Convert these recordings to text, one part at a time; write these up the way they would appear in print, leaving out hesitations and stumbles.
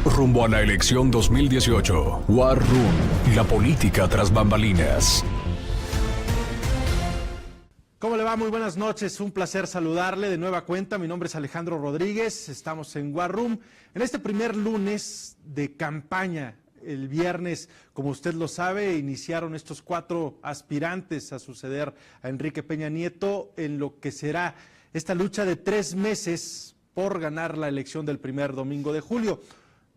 Rumbo a la elección 2018. War Room, la política tras bambalinas. ¿Cómo le va? Muy buenas noches, un placer saludarle de nueva cuenta. Mi nombre es Alejandro Rodríguez, estamos en War Room. En este primer lunes de campaña, el viernes, como usted lo sabe, iniciaron estos 4 aspirantes a suceder a Enrique Peña Nieto en lo que será esta lucha de 3 meses por ganar la elección del primer domingo de julio.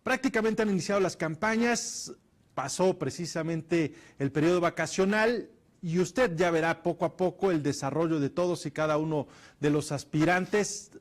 Prácticamente han iniciado las campañas, pasó precisamente el periodo vacacional y usted ya verá poco a poco el desarrollo de todos y cada uno de los aspirantes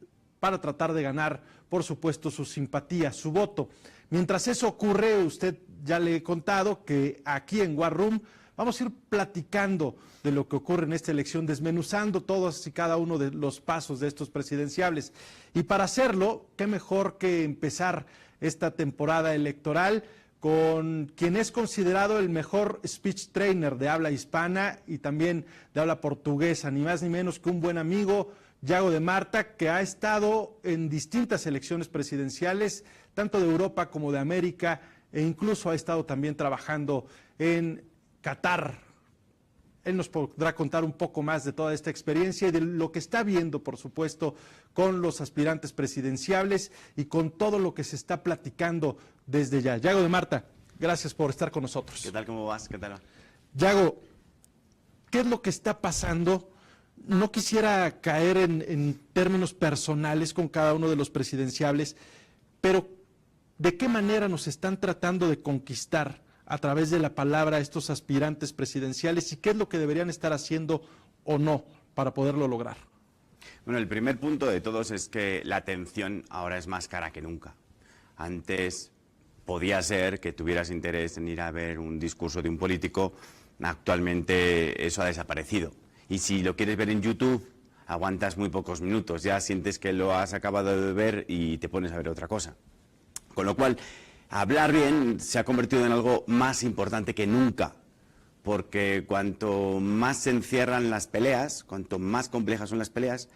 para tratar de ganar, por supuesto, su simpatía, su voto. Mientras eso ocurre, usted ya le he contado que aquí en War Room vamos a ir platicando de lo que ocurre en esta elección, desmenuzando todos y cada uno de los pasos de estos presidenciables. Y para hacerlo, qué mejor que empezar esta temporada electoral con quien es considerado el mejor speech trainer de habla hispana y también de habla portuguesa, ni más ni menos que un buen amigo, Yago de Marta, que ha estado en distintas elecciones presidenciales, tanto de Europa como de América, e incluso ha estado también trabajando en Qatar. Él nos podrá contar un poco más de toda esta experiencia y de lo que está viendo, por supuesto, con los aspirantes presidenciables y con todo lo que se está platicando desde ya. Yago de Marta, gracias por estar con nosotros. ¿Qué tal? ¿Cómo vas? ¿Qué tal? Yago, ¿qué es lo que está pasando? No quisiera caer en términos personales con cada uno de los presidenciables, pero ¿de qué manera nos están tratando de conquistar a través de la palabra estos aspirantes presidenciales y qué es lo que deberían estar haciendo o no para poderlo lograr? Bueno, el primer punto de todos es que la atención ahora es más cara que nunca. Antes podía ser que tuvieras interés en ir a ver un discurso de un político, actualmente eso ha desaparecido. Y si lo quieres ver en YouTube, aguantas muy pocos minutos, ya sientes que lo has acabado de ver y te pones a ver otra cosa. Con lo cual, hablar bien se ha convertido en algo más importante que nunca, porque cuanto más se encierran las peleas, cuanto más complejas son las peleas,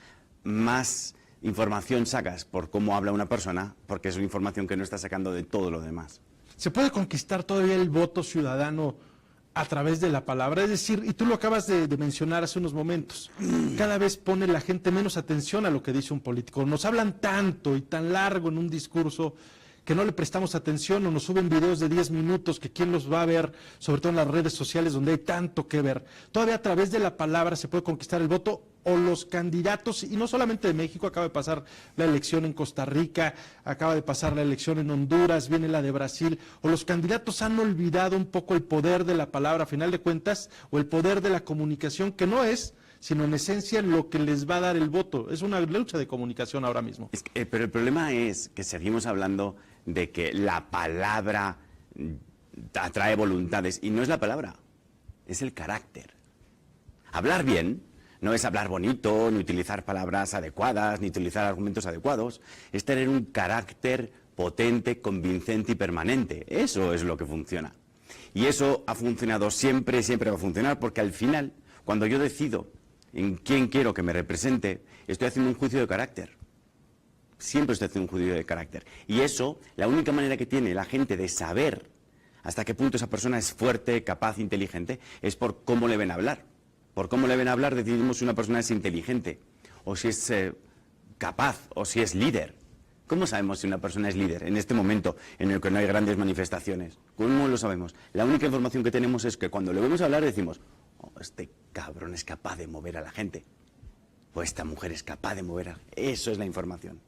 más información sacas por cómo habla una persona, porque es una información que no está sacando de todo lo demás. ¿Se puede conquistar todavía el voto ciudadano a través de la palabra? Es decir, y tú lo acabas de mencionar hace unos momentos, cada vez pone la gente menos atención a lo que dice un político. Nos hablan tanto y tan largo en un discurso que no le prestamos atención o nos suben videos de 10 minutos que quién los va a ver, sobre todo en las redes sociales donde hay tanto que ver. Todavía a través de la palabra se puede conquistar el voto o los candidatos, y no solamente de México, acaba de pasar la elección en Costa Rica, acaba de pasar la elección en Honduras, viene la de Brasil, o los candidatos han olvidado un poco el poder de la palabra, a final de cuentas, o el poder de la comunicación, que no es, sino en esencia lo que les va a dar el voto. Es una lucha de comunicación ahora mismo. Pero el problema es que seguimos hablando de que la palabra atrae voluntades, y no es la palabra, es el carácter. Hablar bien no es hablar bonito, ni utilizar palabras adecuadas, ni utilizar argumentos adecuados, es tener un carácter potente, convincente y permanente. Eso es lo que funciona. Y eso ha funcionado siempre y siempre va a funcionar, porque al final, cuando yo decido en quién quiero que me represente, estoy haciendo un juicio de carácter. Siempre estoy haciendo un juicio de carácter. Y eso, la única manera que tiene la gente de saber hasta qué punto esa persona es fuerte, capaz, inteligente, es por cómo le ven hablar. Por cómo le ven hablar decidimos si una persona es inteligente, o si es capaz, o si es líder. ¿Cómo sabemos si una persona es líder en este momento en el que no hay grandes manifestaciones? ¿Cómo lo sabemos? La única información que tenemos es que cuando le vemos hablar decimos, oh, este cabrón es capaz de mover a la gente, o esta mujer es capaz de mover a... Eso es la información.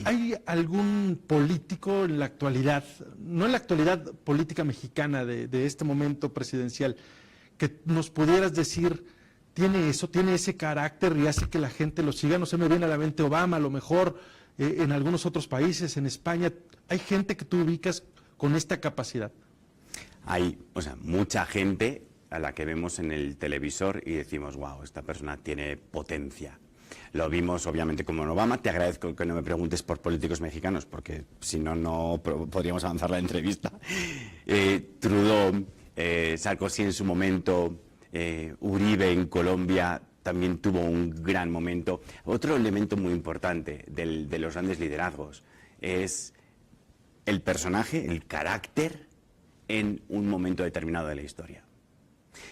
¿Hay algún político en la actualidad, no en la actualidad política mexicana de este momento presidencial, que nos pudieras decir, tiene eso, tiene ese carácter y hace que la gente lo siga? No se me viene a la mente Obama, a lo mejor en algunos otros países, en España, ¿hay gente que tú ubicas con esta capacidad? Hay, mucha gente a la que vemos en el televisor y decimos, wow, esta persona tiene potencia. Lo vimos obviamente como en Obama. Te agradezco que no me preguntes por políticos mexicanos, porque si no, no podríamos avanzar la entrevista. Trudeau, Sarkozy en su momento, Uribe en Colombia también tuvo un gran momento. Otro elemento muy importante de los grandes liderazgos es el personaje, el carácter, en un momento determinado de la historia.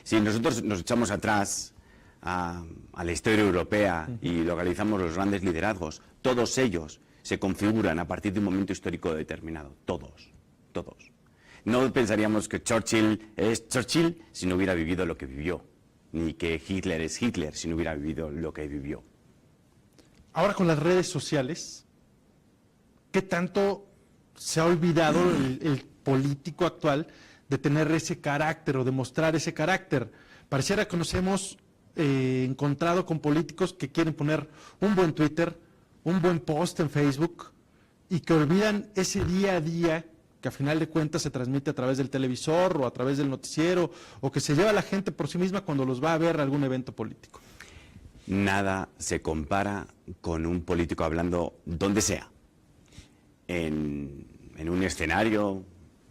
Si nosotros nos echamos atrás a la historia europea y localizamos los grandes liderazgos, todos ellos se configuran a partir de un momento histórico determinado. Todos. No pensaríamos que Churchill es Churchill si no hubiera vivido lo que vivió, ni que Hitler es Hitler si no hubiera vivido lo que vivió. Ahora con las redes sociales, ¿qué tanto se ha olvidado el político actual de tener ese carácter o de mostrar ese carácter? Pareciera que nos hemos encontrado con políticos que quieren poner un buen Twitter, un buen post en Facebook y que olvidan ese día a día que a final de cuentas se transmite a través del televisor o a través del noticiero o que se lleva a la gente por sí misma cuando los va a ver a algún evento político. Nada se compara con un político hablando donde sea, en un escenario,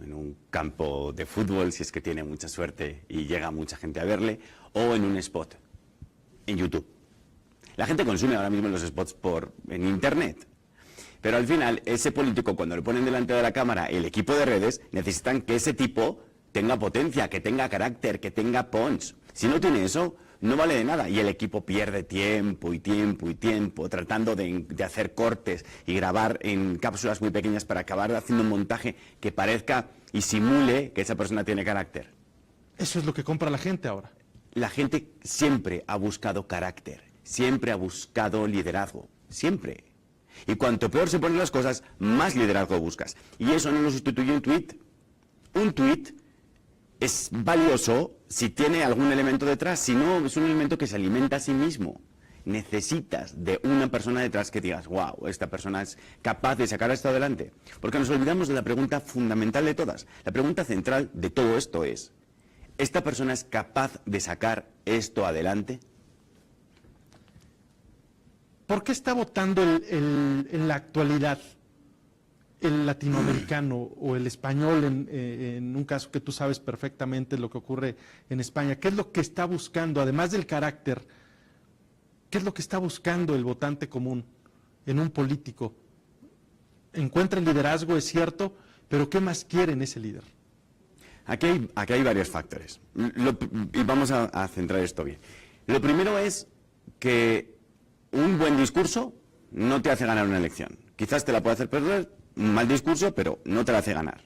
en un campo de fútbol, si es que tiene mucha suerte y llega mucha gente a verle, o en un spot, en YouTube. La gente consume ahora mismo los spots en Internet, pero al final ese político, cuando lo ponen delante de la cámara, el equipo de redes, necesitan que ese tipo tenga potencia, que tenga carácter, que tenga punch. Si no tiene eso, no vale de nada y el equipo pierde tiempo y tiempo tratando de hacer cortes y grabar en cápsulas muy pequeñas para acabar haciendo un montaje que parezca y simule que esa persona tiene carácter. Eso es lo que compra la gente ahora. La gente siempre ha buscado carácter, siempre ha buscado liderazgo, siempre. Y cuanto peor se ponen las cosas, más liderazgo buscas. Y eso no lo sustituye un tuit. Un tuit es valioso si tiene algún elemento detrás, si no, es un elemento que se alimenta a sí mismo. Necesitas de una persona detrás que digas, wow, esta persona es capaz de sacar esto adelante. Porque nos olvidamos de la pregunta fundamental de todas. La pregunta central de todo esto es, ¿esta persona es capaz de sacar esto adelante? ¿Por qué está votando en la actualidad el latinoamericano o el español en un caso que tú sabes perfectamente lo que ocurre en España? ¿Qué es lo que está buscando, además del carácter, qué es lo que está buscando el votante común en un político? Encuentra el liderazgo, es cierto, pero ¿qué más quiere en ese líder? Aquí hay varios factores y vamos a centrar esto bien. Lo primero es que un buen discurso no te hace ganar una elección. Quizás te la puede hacer perder, un mal discurso, pero no te la hace ganar.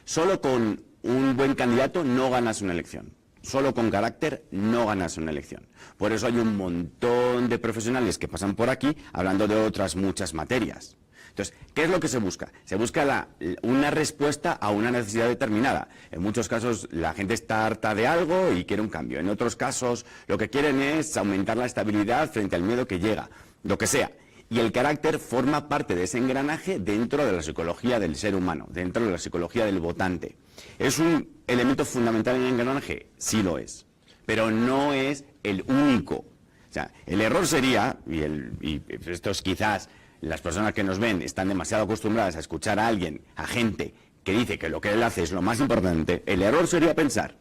Solo con un buen candidato no ganas una elección. Solo con carácter no ganas una elección. Por eso hay un montón de profesionales que pasan por aquí hablando de otras muchas materias. Entonces, ¿qué es lo que se busca? Se busca una respuesta a una necesidad determinada. En muchos casos la gente está harta de algo y quiere un cambio. En otros casos lo que quieren es aumentar la estabilidad frente al miedo que llega, lo que sea. Y el carácter forma parte de ese engranaje dentro de la psicología del ser humano, dentro de la psicología del votante. ¿Es un elemento fundamental en el engranaje? Sí lo es, pero no es el único. O sea, el error sería, y esto es quizás las personas que nos ven están demasiado acostumbradas a escuchar a alguien, a gente que dice que lo que él hace es lo más importante, el error sería pensar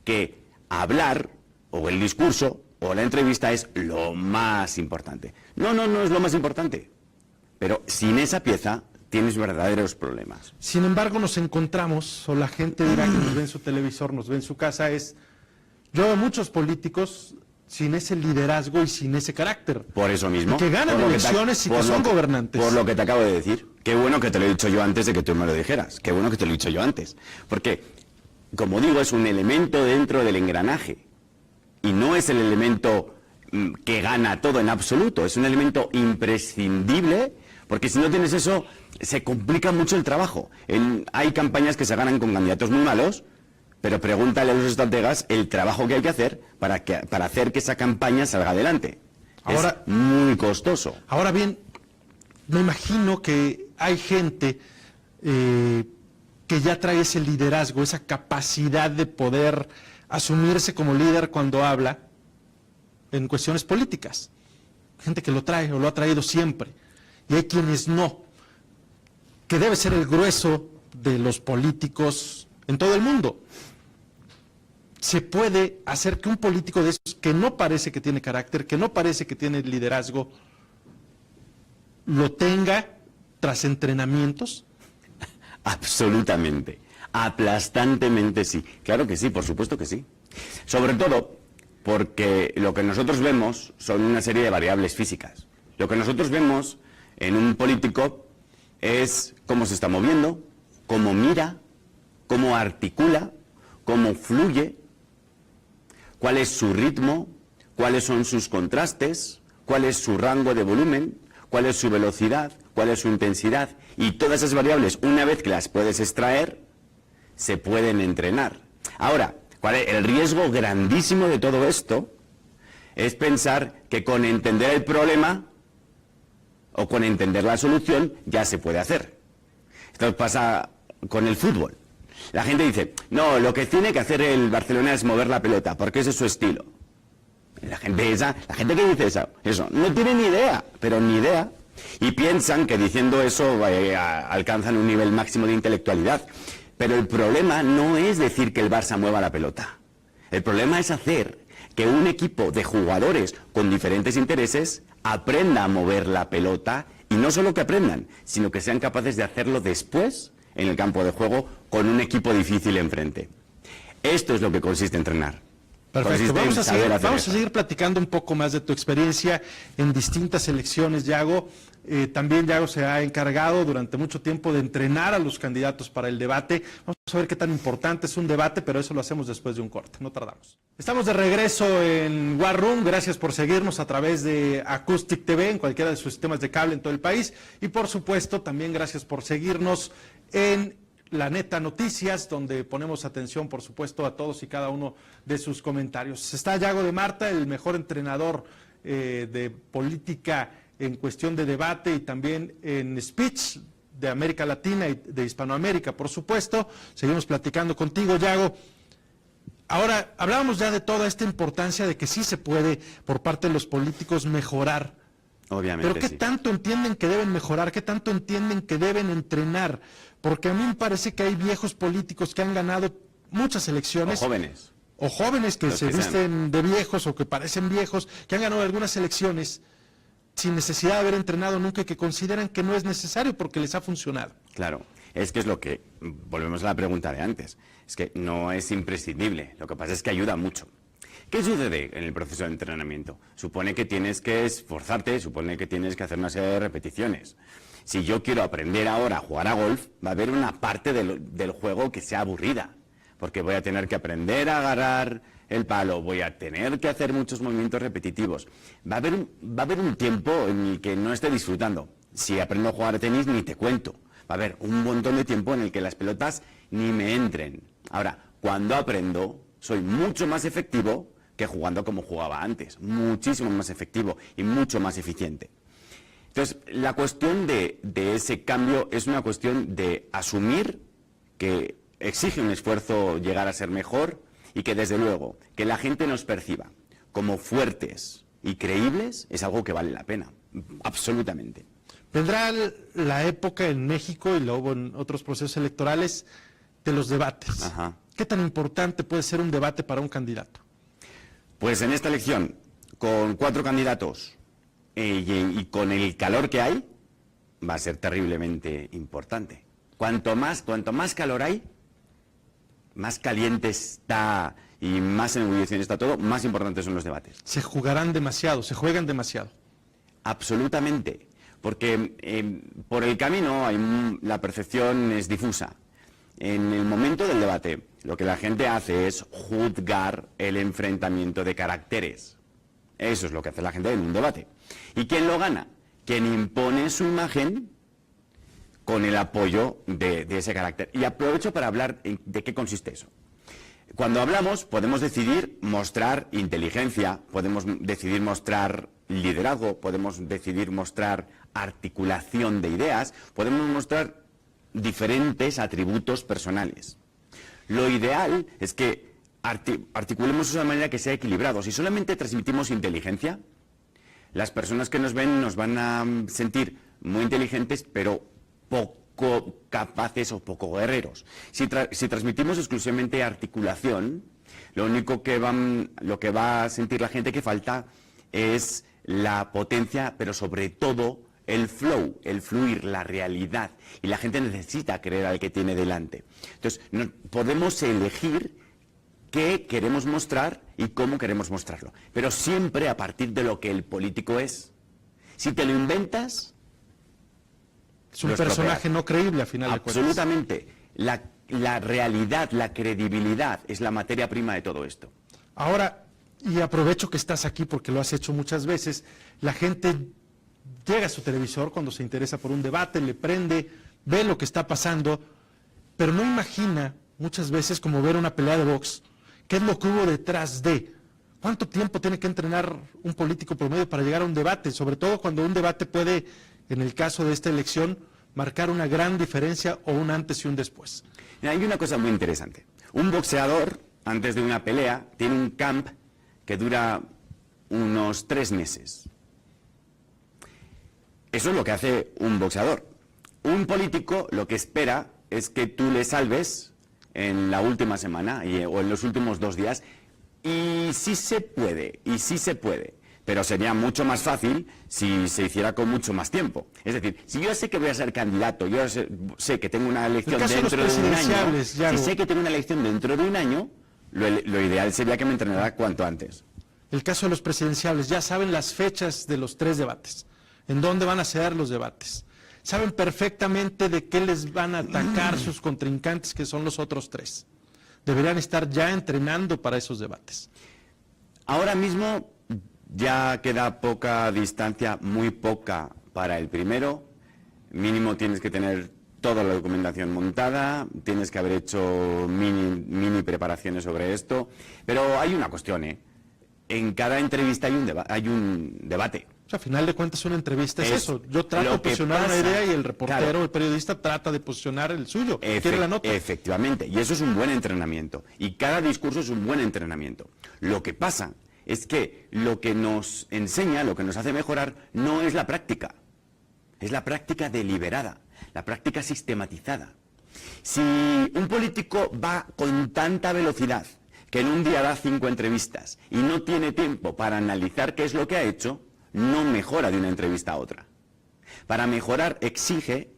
que hablar o el discurso o la entrevista es lo más importante. No es lo más importante, pero sin esa pieza tienes verdaderos problemas. Sin embargo, nos encontramos, o la gente dirá que nos ve en su televisor, nos ve en su casa, yo veo muchos políticos sin ese liderazgo y sin ese carácter. Por eso mismo. Y que ganan elecciones y que son gobernantes. Por lo que te acabo de decir. Qué bueno que te lo he dicho yo antes de que tú me lo dijeras. Qué bueno que te lo he dicho yo antes. Porque, como digo, es un elemento dentro del engranaje. Y no es el elemento que gana todo en absoluto. Es un elemento imprescindible, porque si no tienes eso, se complica mucho el trabajo. Hay campañas que se ganan con candidatos muy malos, pero pregúntale a los estrategas el trabajo que hay que hacer para hacer que esa campaña salga adelante. Ahora, es muy costoso. Ahora bien, me imagino que hay gente que ya trae ese liderazgo, esa capacidad de poder asumirse como líder cuando habla en cuestiones políticas. Gente que lo trae o lo ha traído siempre. Y hay quienes no, que debe ser el grueso de los políticos en todo el mundo. Se puede hacer que un político de esos que no parece que tiene carácter, que no parece que tiene liderazgo, lo tenga tras entrenamientos. Absolutamente. Aplastantemente sí. Claro que sí, por supuesto que sí. Sobre todo porque lo que nosotros vemos son una serie de variables físicas. Lo que nosotros vemos en un político es cómo se está moviendo, cómo mira, cómo articula, cómo fluye, cuál es su ritmo, cuáles son sus contrastes, cuál es su rango de volumen, cuál es su velocidad, cuál es su intensidad. Y todas esas variables, una vez que las puedes extraer, se pueden entrenar. Ahora, ¿cuál es el riesgo grandísimo de todo esto? Es pensar que con entender el problema o con entender la solución ya se puede hacer. Esto pasa con el fútbol. La gente dice, no, lo que tiene que hacer el Barcelona es mover la pelota, porque ese es su estilo. La gente que dice eso no tiene ni idea, pero ni idea. Y piensan que diciendo eso alcanzan un nivel máximo de intelectualidad. Pero el problema no es decir que el Barça mueva la pelota. El problema es hacer que un equipo de jugadores con diferentes intereses aprenda a mover la pelota, y no solo que aprendan, sino que sean capaces de hacerlo después en el campo de juego con un equipo difícil enfrente. Esto es lo que consiste en entrenar. Perfecto, vamos a seguir platicando un poco más de tu experiencia en distintas elecciones, Yago. También Yago se ha encargado durante mucho tiempo de entrenar a los candidatos para el debate. Vamos a ver qué tan importante es un debate, pero eso lo hacemos después de un corte, no tardamos. Estamos de regreso en War Room, gracias por seguirnos a través de Acoustic TV, en cualquiera de sus sistemas de cable en todo el país. Y por supuesto, también gracias por seguirnos en La Neta Noticias, donde ponemos atención, por supuesto, a todos y cada uno de sus comentarios. Está Yago de Marta, el mejor entrenador de política en cuestión de debate y también en speech de América Latina y de Hispanoamérica, por supuesto. Seguimos platicando contigo, Yago. Ahora, hablábamos ya de toda esta importancia de que sí se puede, por parte de los políticos, mejorar. Obviamente, pero ¿qué tanto entienden que deben mejorar? ¿Qué tanto entienden que deben entrenar? Porque a mí me parece que hay viejos políticos que han ganado muchas elecciones. O jóvenes. O jóvenes que se visten de viejos o que parecen viejos, que han ganado algunas elecciones sin necesidad de haber entrenado nunca y que consideran que no es necesario porque les ha funcionado. Claro, es que es lo que, volvemos a la pregunta de antes, es que no es imprescindible, lo que pasa es que ayuda mucho. ¿Qué sucede en el proceso de entrenamiento? Supone que tienes que esforzarte, supone que tienes que hacer una serie de repeticiones. Si yo quiero aprender ahora a jugar a golf, va a haber una parte del juego que sea aburrida, porque voy a tener que aprender a agarrar el palo, voy a tener que hacer muchos movimientos repetitivos. Va a haber un tiempo en el que no esté disfrutando. Si aprendo a jugar a tenis, ni te cuento. Va a haber un montón de tiempo en el que las pelotas ni me entren. Ahora, cuando aprendo, soy mucho más efectivo que jugando como jugaba antes. Muchísimo más efectivo y mucho más eficiente. Entonces, la cuestión de ese cambio es una cuestión de asumir que exige un esfuerzo llegar a ser mejor y que, desde luego, que la gente nos perciba como fuertes y creíbles es algo que vale la pena, absolutamente. Vendrá la época en México, y lo hubo en otros procesos electorales, de los debates. Ajá. ¿Qué tan importante puede ser un debate para un candidato? Pues en esta elección, con 4 candidatos y con el calor que hay, va a ser terriblemente importante. Cuanto más calor hay, más caliente está y más en ebullición está todo, más importantes son los debates. Se juegan demasiado. Absolutamente, porque por el camino la percepción es difusa. En el momento del debate, lo que la gente hace es juzgar el enfrentamiento de caracteres. Eso es lo que hace la gente en un debate. ¿Y quién lo gana? Quien impone su imagen con el apoyo de ese carácter. Y aprovecho para hablar de qué consiste eso. Cuando hablamos, podemos decidir mostrar inteligencia, podemos decidir mostrar liderazgo, podemos decidir mostrar articulación de ideas, podemos mostrar diferentes atributos personales. Lo ideal es que articulemos de una manera que sea equilibrado. Si solamente transmitimos inteligencia, las personas que nos ven nos van a sentir muy inteligentes, pero poco capaces o poco guerreros. Si transmitimos exclusivamente articulación, lo que va a sentir la gente que falta es la potencia, pero sobre todo el flow, el fluir, la realidad. Y la gente necesita creer al que tiene delante. Entonces, podemos elegir qué queremos mostrar y cómo queremos mostrarlo. Pero siempre a partir de lo que el político es. Si te lo inventas... Es un personaje no creíble, a final de cuentas. Absolutamente. La realidad, la credibilidad es la materia prima de todo esto. Ahora, y aprovecho que estás aquí porque lo has hecho muchas veces, la gente llega a su televisor cuando se interesa por un debate, le prende, ve lo que está pasando, pero no imagina muchas veces como ver una pelea de box, qué es lo que hubo detrás de. ¿Cuánto tiempo tiene que entrenar un político promedio para llegar a un debate? Sobre todo cuando un debate puede, en el caso de esta elección, marcar una gran diferencia o un antes y un después. Hay una cosa muy interesante. Un boxeador, antes de una pelea, tiene un camp que dura unos 3 meses. Eso es lo que hace un boxeador. Un político lo que espera es que tú le salves en la última semana o en los últimos 2 días. Y sí se puede, pero sería mucho más fácil si se hiciera con mucho más tiempo. Es decir, si yo sé que voy a ser candidato, yo sé que tengo una elección dentro de un año, si sé que tengo una elección dentro de un año, lo ideal sería que me entrenara cuanto antes. El caso de los presidenciables, ya saben las fechas de los 3 debates, en dónde van a ser los debates. Saben perfectamente de qué les van a atacar sus contrincantes, que son los otros 3. Deberían estar ya entrenando para esos debates. Ahora mismo ya queda poca distancia, muy poca para el primero. Mínimo tienes que tener toda la documentación montada, tienes que haber hecho mini preparaciones sobre esto. Pero hay una cuestión, en cada entrevista hay un debate. O sea, a final de cuentas una entrevista es eso. Yo trato de posicionar una idea y el reportero, claro, el periodista trata de posicionar el suyo, quiere la nota. Efectivamente, y eso es un buen entrenamiento. Y cada discurso es un buen entrenamiento. Lo que pasa es que lo que nos enseña, lo que nos hace mejorar, no es la práctica. Es la práctica deliberada, la práctica sistematizada. Si un político va con tanta velocidad que en un día da 5 entrevistas y no tiene tiempo para analizar qué es lo que ha hecho, no mejora de una entrevista a otra. Para mejorar exige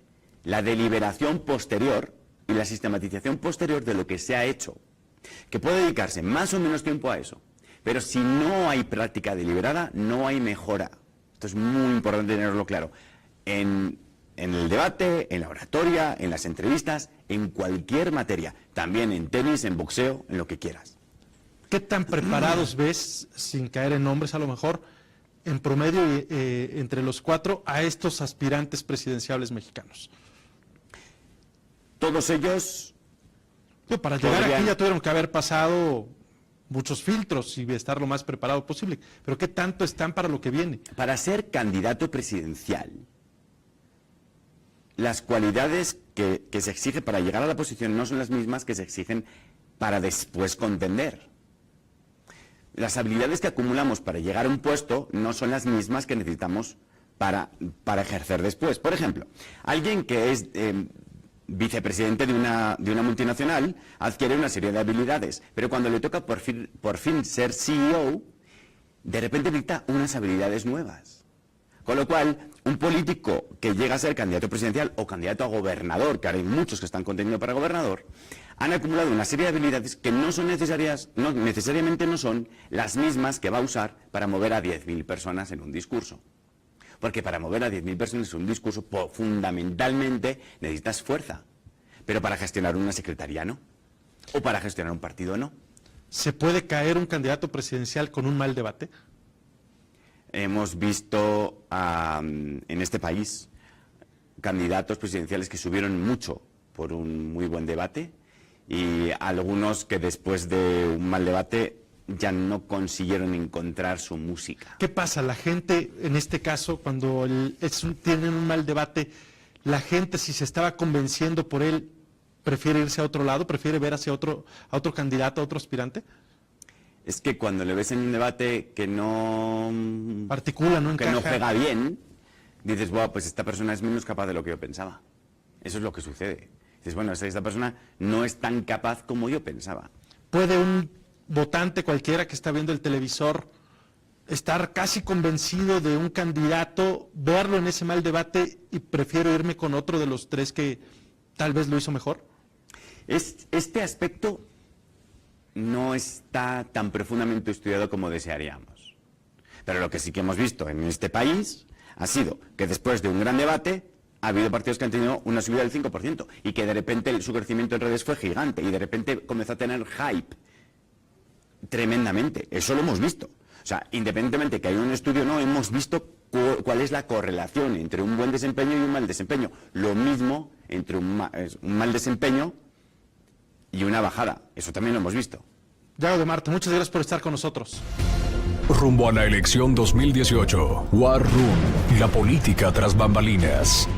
la deliberación posterior y la sistematización posterior de lo que se ha hecho, que puede dedicarse más o menos tiempo a eso. Pero si no hay práctica deliberada, no hay mejora. Esto es muy importante tenerlo claro. En el debate, en la oratoria, en las entrevistas, en cualquier materia. También en tenis, en boxeo, en lo que quieras. ¿Qué tan preparados ves, sin caer en nombres a lo mejor, en promedio entre los 4 a estos aspirantes presidenciables mexicanos? Todos ellos... Para llegar aquí ya tuvieron que haber pasado muchos filtros y estar lo más preparado posible. Pero ¿qué tanto están para lo que viene? Para ser candidato presidencial, las cualidades que se exigen para llegar a la posición no son las mismas que se exigen para después contender. Las habilidades que acumulamos para llegar a un puesto no son las mismas que necesitamos para ejercer después. Por ejemplo, alguien que es vicepresidente de una multinacional adquiere una serie de habilidades, pero cuando le toca por fin ser CEO, de repente necesita unas habilidades nuevas. Con lo cual, un político que llega a ser candidato presidencial o candidato a gobernador, que ahora hay muchos que están conteniendo para gobernador, han acumulado una serie de habilidades que no son necesariamente no son las mismas que va a usar para mover a 10.000 personas en un discurso. Porque para mover a 10.000 personas en un discurso, fundamentalmente necesitas fuerza. Pero para gestionar una secretaría no. O para gestionar un partido no. ¿Se puede caer un candidato presidencial con un mal debate? Hemos visto en este país candidatos presidenciales que subieron mucho por un muy buen debate y algunos que después de un mal debate ya no consiguieron encontrar su música. ¿Qué pasa? La gente, en este caso, cuando tienen un mal debate, la gente, si se estaba convenciendo por él, prefiere irse a otro lado, prefiere ver hacia otro candidato, a otro aspirante. Es que cuando le ves en un debate que no articula, no encaja, que no juega bien, dices, wow, pues esta persona es menos capaz de lo que yo pensaba. Eso es lo que sucede. Dices, bueno, esta persona no es tan capaz como yo pensaba. ¿Puede un votante cualquiera que está viendo el televisor estar casi convencido de un candidato, verlo en ese mal debate y prefiero irme con otro de los tres que tal vez lo hizo mejor? Este aspecto no está tan profundamente estudiado como desearíamos. Pero lo que sí que hemos visto en este país ha sido que después de un gran debate ha habido partidos que han tenido una subida del 5% y que de repente su crecimiento en redes fue gigante y de repente comenzó a tener hype tremendamente. Eso lo hemos visto. O sea, independientemente que haya un estudio o no, hemos visto cuál es la correlación entre un buen desempeño y un mal desempeño. Lo mismo entre un mal desempeño y una bajada. Eso también lo hemos visto. Yago de Marte, muchas gracias por estar con nosotros. Rumbo a la elección 2018. War Room, la política tras bambalinas.